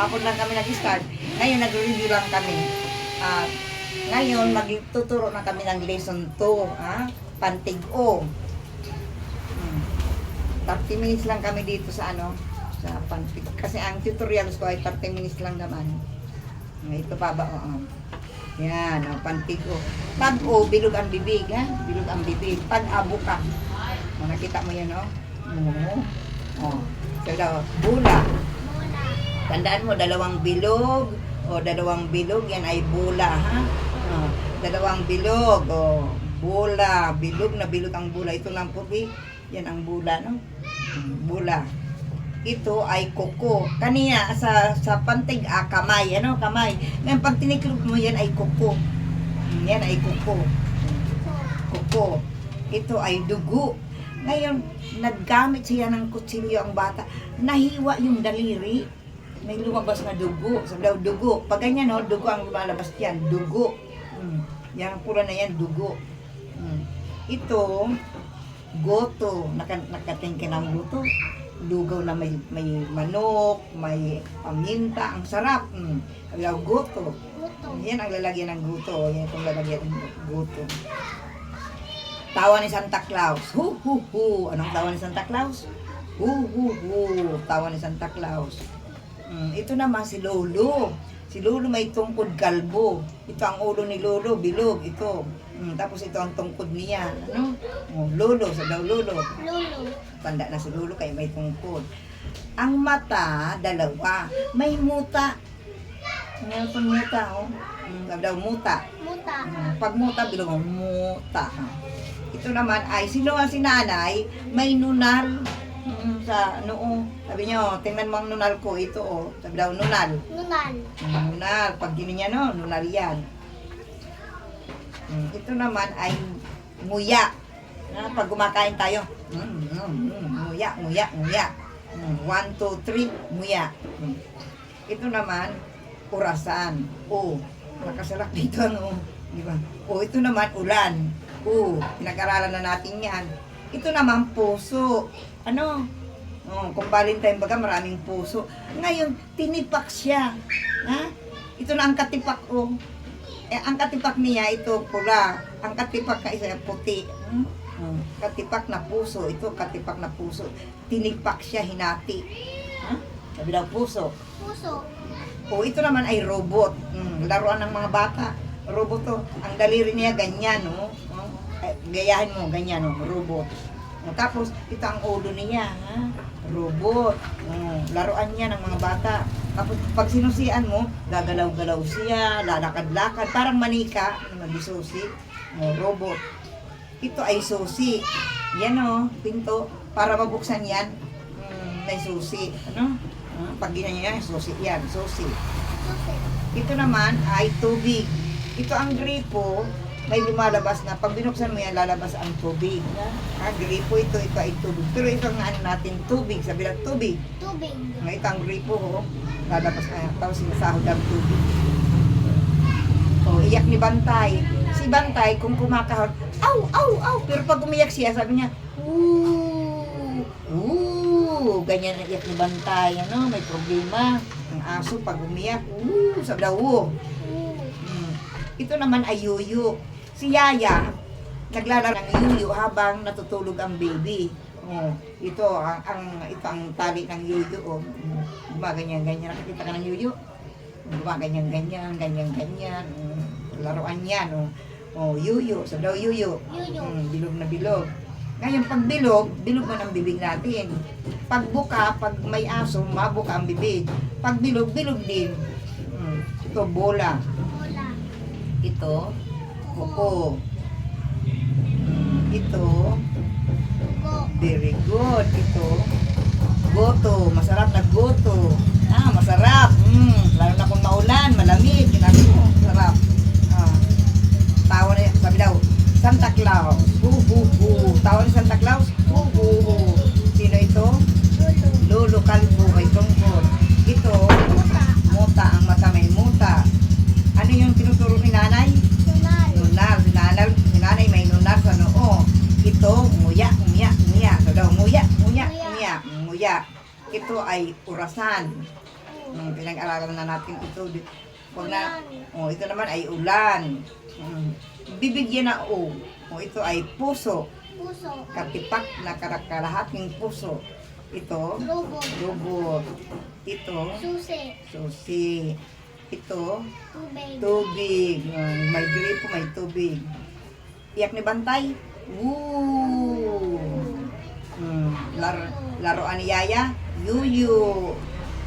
Kahapon lang kami nag-start. Ngayon, nag-review lang kami. Ngayon, magtuturo na kami ng lesson 2. Pantig-o. 30 minutes lang kami dito sa sa pantig. Kasi ang tutorials ko ay 30 minutes lang naman. Ito pa ba? Yan, pantig-o. Pag-o, bilog ang bibig, ha? Bilog ang bibig. Pag-abo ka. Nakita mo yan, So daw, bula. Tandaan mo, dalawang bilog. Dalawang bilog, yan ay bula, ha? Dalawang bilog, bula. Bilog na bilog ang bula. Ito lang puti. Yan ang bula, no? Bula. Ito ay kuko. Kaniya, sa pantig, kamay. Kamay. Ngayon, pag tiniklop mo, yan ay kuko. Yan ay kuko. Kuko. Ito ay dugo. Ngayon, naggamit siya ng kutsilyo ang bata. Nahiwa yung daliri. May lumabas na dugo. Sabi daw, dugo. Pag ganyan, dugo ang lumalabas yan. Dugo. Yan, ang pula na yan, dugo. Ito, goto. Nakatingkin ang goto. Lugaw na may manok, may paminta, ang sarap. Sabi daw, goto. Yan ang lalagyan ng goto. Yan itong lalagyan ng goto. Tawa ni Santa Claus. Hu, hu, hu. Anong tawa ni Santa Claus? Hu, hu, hu. Tawa ni Santa Claus. Ito naman si Lolo. Si Lolo may tungkod kalbo. Ito ang ulo ni Lolo, bilog. Ito. Tapos ito ang tungkod niya. Lolo. Sa daw Lolo. Lolo. Tanda na si Lolo kaya may tungkod. Ang mata, dalawa. May muta. Mayroon muta, Sabi daw, muta. Muta. Pag muta, bilog ang muta. Ito naman ay si nanay, may nunal sa noo. Sabi niyo, tingnan mo ang nunal ko. Ito, sabi daw, nunal. Nunal. Nunal. Pag gini niya, nunal yan. Ito naman ay nguya. Pag kumakain tayo, nguya, nguya, nguya. 1, 2, 3, nguya. Ito naman, orasan. Nakasalak dito di ba? Ito naman, ulan. Pinag-aralan na natin yan. Ito naman, puso. Kung Valentine baga, maraming puso. Ngayon, tinipak siya. Ito na ang katipak, ang katipak niya, ito pula. Ang katipak na isa, puti. Katipak na puso. Ito, katipak na puso. Tinipak siya, hinati. Sabi daw, puso. Puso. Ito naman ay robot. Laruan ng mga bata. Robot to. Ang daliri niya, ganyan, gayahin mo, ganyan, robot. Tapos, ito ang ulo niya, robot. Laruan niya ng mga bata. Tapos, pag sinusian mo, gagalaw-galaw siya, lalakad-lakad, parang manika, nagisusi, robot. Ito ay susi. Yan, pinto. Para mabuksan yan, may susi. Pag ginanya yan, susi yan, susi. Ito naman ay tubig. Ito ang gripo, may lumalabas na pag binuksan mo yan, lalabas ang tubig. Gripo ito ay tubig. Pero ito ang natin tubig, sabi lang tubig. Tubig. Ito ang gripo, lalabas tapos sinasahod ang tubig. Iyak ni Bantay. Si Bantay, kung kumakahon, aw, aw, aw. Pero pag umiyak siya, sabi niya, ganyan ang iyak ni Bantay. May problema. Ang aso, pag umiyak, sabi daw, Ito naman ay yuyu. Si Yaya, naglalaro ng yuyu habang natutulog ang baby. Ito ang tali ng yuyu. Gumaganyan-ganyan. Nakikita ka ng yuyu? Gumaganyan-ganyan, ganyan-ganyan. Laruan yan. Yuyu. Sabi daw, yuyu. Bilog na bilog. Ngayon, pag bilog mo ng bibig natin. Pag buka, pag may aso, mabuka ang bibig. Pag bilog din. Ito, bola. Ito, kuko. Ito, very good. Ito, goto. Masarap na goto. Masarap. Lalo na kung maulan, malamig. Masarap. Tawa na, sabi daw, Santa Claus. Tawa ni Santa Claus. Sino ito? Lolo Kalbo, may tungkol. Ito, muta. Ang mata may muta. Ano yung tinuturo ni nanay? Nunal. Si nanay may nunal sa noo. Ito, nguya. So daw, nguya. Ito ay orasan. Pinag-aralan na natin ito. Huwag na, ito naman ay ulan. Bibigyan na O. Ito ay puso. Puso. Katipak na kalahating puso. Ito, Robot. robot. Ito, Susi. susi. Ito, Tubig. tubig. May gripo, may tubig. Iyak ni Bantay. Woo! Laruan ni Yaya. Yuyu.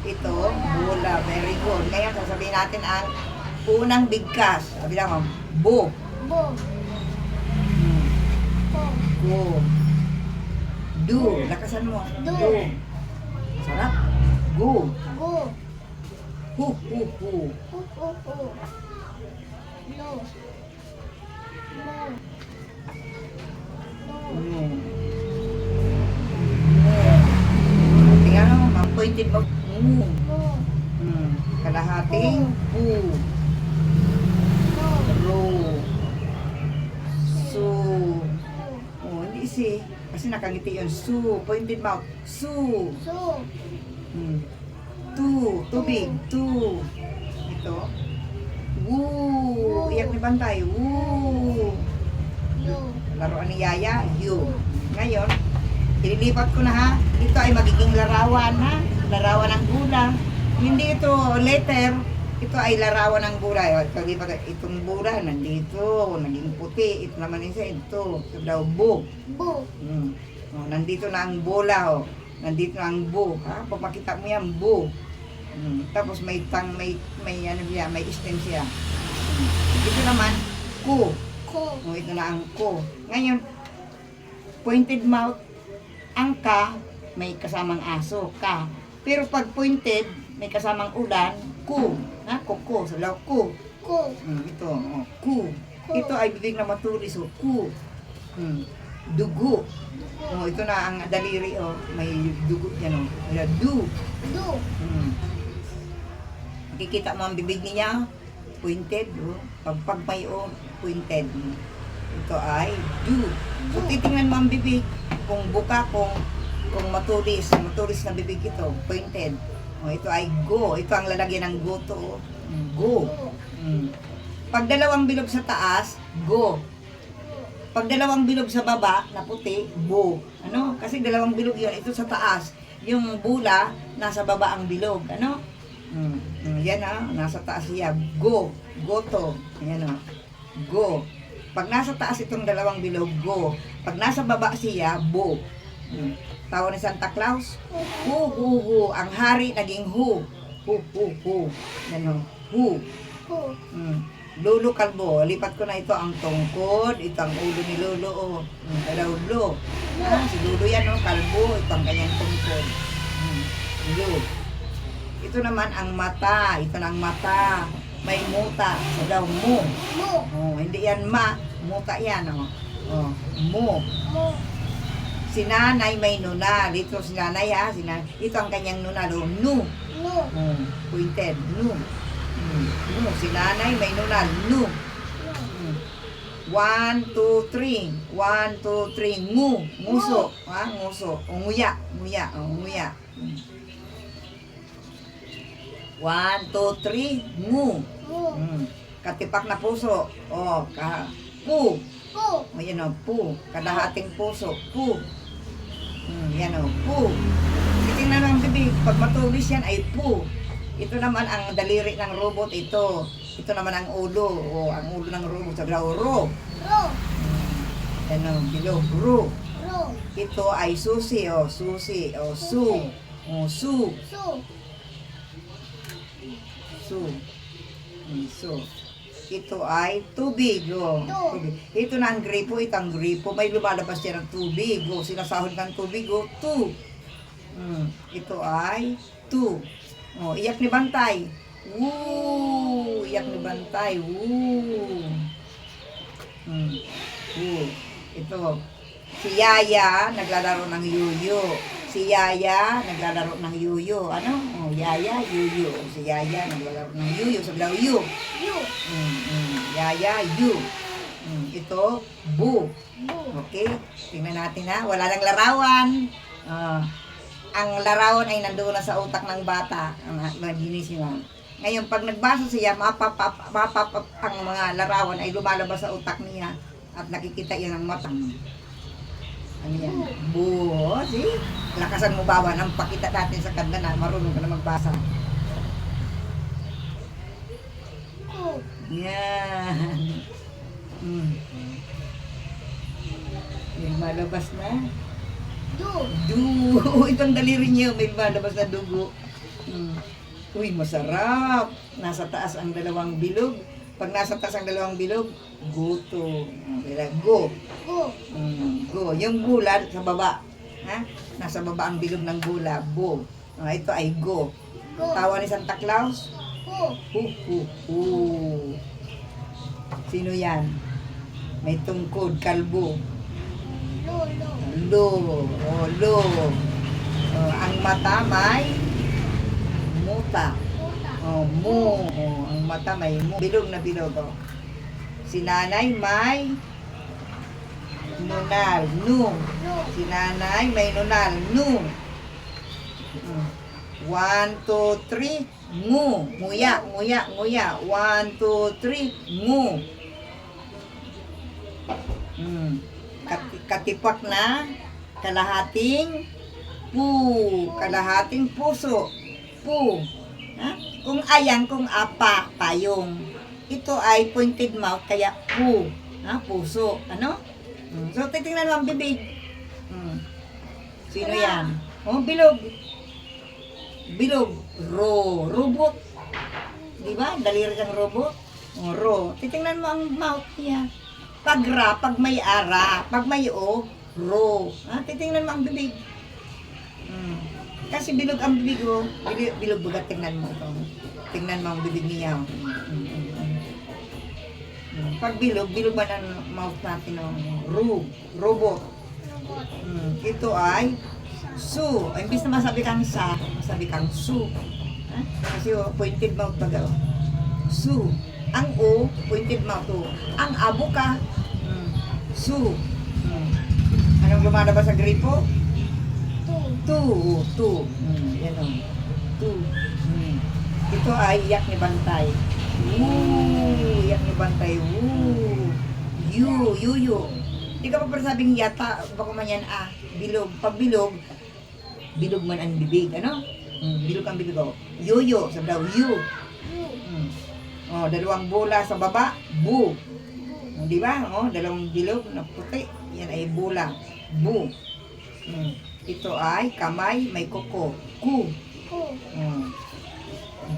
Ito, bola. Very good. Ngayon, sasabihin natin ang unang bigkas. Sabi lang, bo. Bo. Bo. Go. Do. Lakasan mo. Do. Sarap. Go. Go. Hu, hu, hu. Hu. No. No. No. Tingnan mo, ma-pointed mo. No. Kalahating hu. No. Ro. Su. Hindi si. Kasi nakangiti yun. Su. Pointed mouth. Su. So. Tu. Tubig. Tu. Ito. Woo. Iyak ni Bantay. Woo. Yo. Laruan ni Yaya. You. Ngayon, ililipat ko na ha. Ito ay magiging larawan ha. Larawan ng gula. Hindi ito letter. Ito ay larawan ng gulay. Itong bula, nandito, naging puti. Ito naman isa, ito. Ito daw, bu. Bu. Nandito na ang bola, Nandito na ang bu. Ha? Pag makita mo yan, bu. Tapos may ano siya, may stem siya. Ito naman, ku. Ko. Ito na ang ku. Ngayon, pointed mouth, ang ka, may kasamang aso, ka. Pero pag pointed, may kasamang ulan, ku. Ha? Kuko. So, law, ku. Ko. Ito, ku. Ito ay bibig na matulis, ku. Dugo. Ito na ang daliri, may dugo yan, Du. Du. Makikita mo ang bibig niya, pointed, pag may pointed. Ito ay du. So, titingnan mo ang bibig, kung buka, kung matulis na bibig ito, pointed. Ito ay go. Ito ang lalagyan ng go to. Go. Pag dalawang bilog sa taas, go. Pag dalawang bilog sa baba, na puti, bo. Ano? Kasi dalawang bilog yun. Ito sa taas. Yung bula, nasa baba ang bilog. Ano? Yan nasa taas siya. Go. Go to. Yan Go. Pag nasa taas itong dalawang bilog, go. Pag nasa baba siya, bo. Tawa ni Santa Claus, hu, hu, hu. Ang hari naging hu. Hu, hu, hu. Yan hu. Ko. Lolo Kalbo, lipat ko na ito ang tungkod, ito ang ulo ni Lolo, Lo. Si Lolo yan, Kalbo, ito ang kanyang tungkod. Lo. Ito naman ang mata, ito na ang mata. May muta, so daw mo. Hindi yan ma, muta yan, mo. Si nanay may nuna, dito si nanay ha, ito ang kanyang nuna, nu. Pointed, nu. Si nanay may nuna, nu. 1, 2, 3. 1, 2, 3. Nguso. Nguso. Nguya. 1, 2, 3. Ngu. Katipak na puso. Pu. Yan pu. Kadahating puso. Pu. Yan pu. Titingnan ng bibig. Pag matulis yan ay pu. Ito naman ang daliri ng robot. Ito naman ang ulo. Ang ulo ng robot. Sabi daw, ro. Yan bilog. Ro. Ito ay susi. Susi. Su. Su. Su. Ito ay tubig. Tubig. Ito na ang gripo. Ito ang gripo. May lumalabas siya ng tubig. Sinasahod ng tubig. Tu. Ito ay tu. Iyak ni Bantay. Woo! Iyak ni Bantay. Woo! Ito. Si Yaya naglalaro ng yuyo. Si Yaya naglalaro ng yuyo. Ano? Yaya, yuyo. Si Yaya naglalaro ng yuyo. Sabi daw, yu. Yaya, yu. Ito, bu. Okay? Tingnan natin ha. Wala nang larawan. ang larawan ay nandoon na sa utak ng bata, ang imagination. Ngayon, pag nagbasa siya, mapapap ang mga larawan ay lumalabas sa utak niya at nakikita yan ng mata. Ano yan? Bu, see? Lakasan mo bawan ang pakita natin sa kanda na marunong ka na magbasa. Ku. Yan. May malabas na. Du. Dugo. Itong daliri niyo, may malabas na dugo. Uy, masarap. Nasa taas ang dalawang bilog. Pag nasa taas ang dalawang bilog, guto. Kaya go. Gu. Go. Yung gula sa baba. Ha? Nasa baba ang bilog ng gula. Bo. Ito ay go. Gu. Tawa ni Santa Claus. Ku. Hu. Sino yan? May tungkod, kalbo. Lu. Lu. Lo. Lo. Ang mata may muta. Muta. Mo. Ang mata may mo. Bilog na bilog. Si nanay may nunal. Nu. Lu. Si nanay may nunal. Nu. 1, 2, 3. Ngu. Nguya. 1, 2, 3. Ngu. Katipak na kalahating kalahating puso. Ha? Kung ayan, kung apa, payong. Ito ay pointed mouth, kaya ha? Puso. Ano? So, titingnan mo ang bibig. Sino yan? Bilog. Bilog. Robot. Diba? Daliri kang robot. Ro. Titingnan mo ang mouth niya. Pag ra, pag may ara, pag may o, ro. Ha? Titingnan mo ang bibig. Kasi bilog ang bibig o. Bilog baga, tingnan mo ito. Tingnan mo ang bibig niya. Pag bilog ba ang mouth natin o? Robot. Robot. Ito ay su. Imbis na masabi kang sa, masabi kang su. Ha? Kasi pointed mouth baga o. Su. Ang o, pointed mouth o. Ang abo ka, su. Anong lumalabas sa gripo? Tu. Tu. Yan o. Tu. Ito ay iyak ni Bantay. Woo! Iyak ni Bantay. Woo! Yu. Di ka pa sabing yata, baka man yan bilog. Pag bilog man ang bibig. Ano? Bilog ang bibig o. Yuyo. Sabi daw, yu. Yu. Dalawang bola sa baba, bu. Di ba? Dalawang bilog na puti. Yan ay bola. Bu. Ito ay kamay, may kuko. Ku. Ku.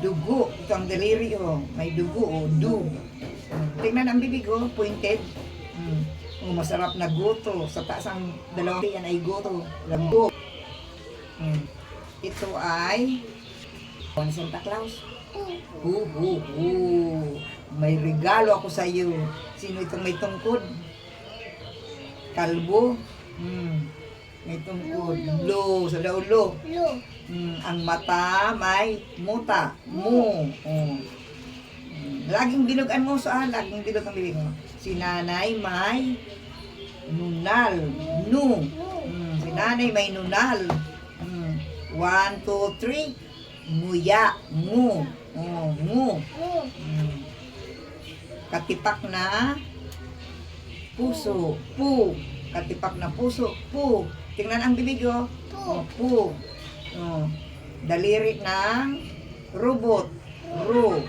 Dugo. Ito ang daliri may dugo du. Tingnan ang bibig pointed. Masarap na guto. Sa taas ang dalawang yan ay guto. Lambo. Ito ay Santa Claus. May regalo ako sa iyo. Sino itong may tungkod? Kalbo. May tungkod. Lo. Sa daw lo. Lu. Ang mata may muta. Mu. Laging bilogan mo laging bilog ang bibig mo. Si nanay may nunal. Nu. Si nanay may nunal. 1, 2, 3. Nguya. Ngu. Ngu. Lu. Katipak na puso. Katipak na puso. Tingnan ang bibig Tu. Daliri ng robot. Ro.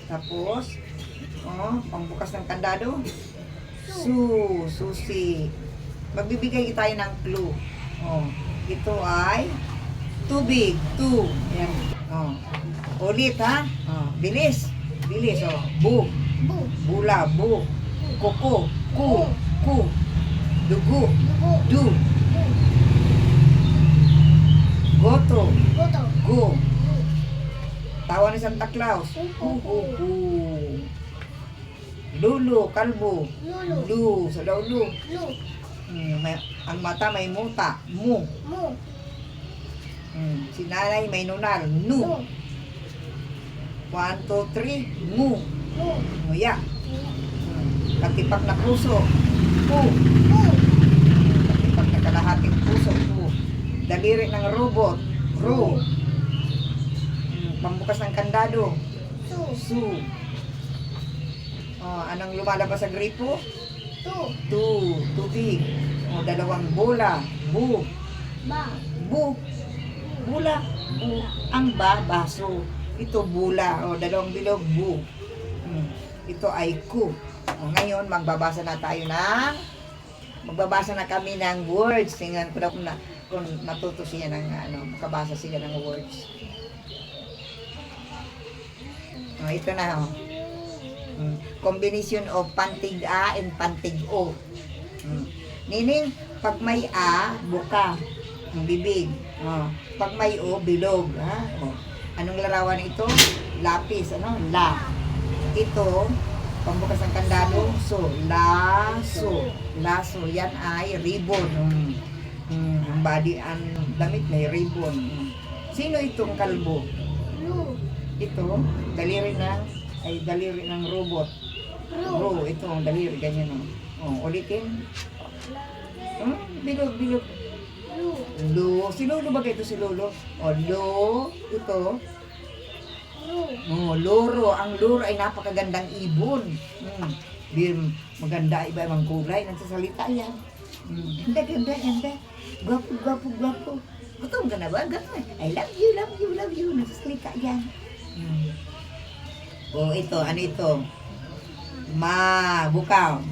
Tapos pangbukas ng kandado. Susi. Magbibigay tayo ng clue. Ito ay tubig. Tu. Yan. Ulit ha. Bilis. Bu. Bu. Bula. Bu. Kuko. Ku. Dugo. Dugo. Du. Goto. Goto. Go. Gu. Tawa ni Santa Claus. Lulu. Kalbo. Lulu. Lu. Sa daw lu. Lu. Ang mata may muta. Mu. Mu. Si nanay may nunal. Nu. Nu. 1, 2, 3. Mu. Mu. Nguya. Katipak na puso. Pu. Pu. Katipak na kalahating puso. Pu. daliri ng robot. Ru. Pambukas ng kandado. Su. Su. Anong lumalabas sa gripo? Tu. Tubig. Dalawang bola. Bu. Ba. Bu. Bula. Bu. Ang baso. Ito bula. Dalawang bilog. Bu. Ito ay ku. Ngayon, magbabasa na kami ng words. Tingnan ko na kung matuto siya ng makabasa siya ng words. Ito na. Combination of pantig A and pantig O. Meaning, pag may A, buka. Ang bibig. Pag may O, bilog. Anong larawan ito? Lapis. La. Ito, pambukas ng kandado, so, laso. Laso, yan ay ribbon. Ang body, ang damit may ribbon. Sino itong kalbo? Lu. Ito, daliri ng robot. Ru, ito ang daliri, ganyan. Ulitin. Bilog. Lu. Lo, si Lolo ba ito si Lolo? Lo, ito. Loro. Ang loro ay napakagandang ibon. Maganda, iba-ibang kulay. Nagsasalita yan. Ganda. Gwapo. Gutom ka na ba? I love you. Nagsasalita yan. Ito. Ano ito? Bukaw.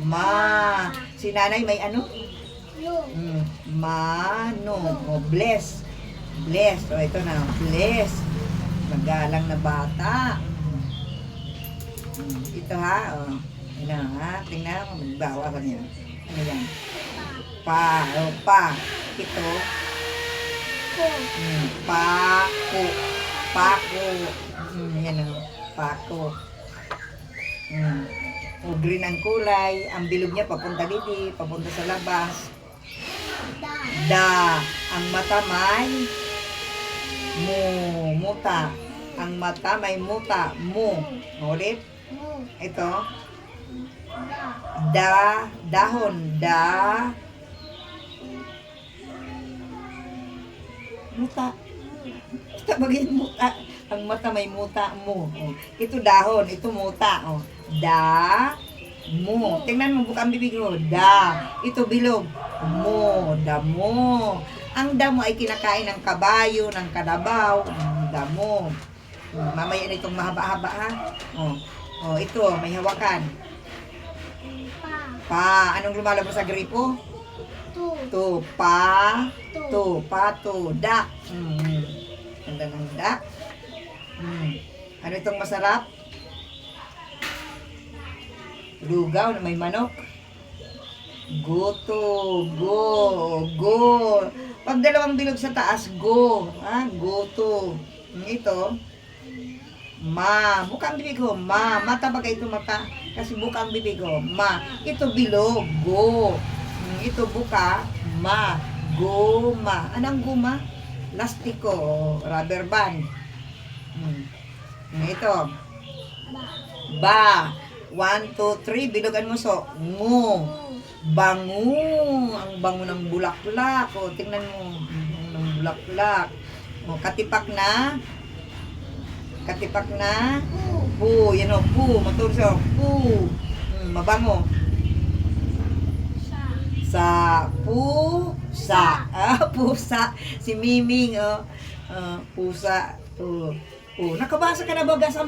Si nanay may ano? Lu. Bless. Ito na. Bless. Magalang na bata. Ito ha. Tingnan mo. Magbawasan yan. Ano yan? Pa. Ito. Ku. Pako. Yan o. Pako. Green ang kulay. Ang bilog niya papunta dito. Papunta sa labas. Da. Ang mata may muta. Ang mata may muta. Ulit. Mu. Ito. Da. Dahon. Muta. Kita bagay muta. Ang mata may muta. Ito dahon. Ito muta. Mu. Tingnan mo, buka ang bibig mo. Ito bilog. Damo. Ang damo ay kinakain ng kabayo, ng kalabaw. Damo. Mamaya na itong mahaba-haba ha. Ito, may hawakan. Pa. Anong lumalabas sa gripo? Tu. Pato. Da. Ganda ng da. Ano itong masarap? Lugaw na may manok. Goto. Go. Pag dalawang bilog sa taas, go. Goto. Ito. Buka ang bibig ko. Mata ba ito mata? Kasi buka ang bibig ko. Ito bilog. Go. Ito buka. Goma. Anong goma? Lastiko. Rubber band. Ito. Ba. 1, 2, 3. Bilogan mo so. Ngu. Bango. Ang bango ng bulaklak. Tingnan mo. Ng bulaklak. Katipak na. Pu. Yan o. Pu. Maturso. Pu. Mabango. Pusa. Pusa. Si Miming. Pusa. Nakabasa ka na ba? 10.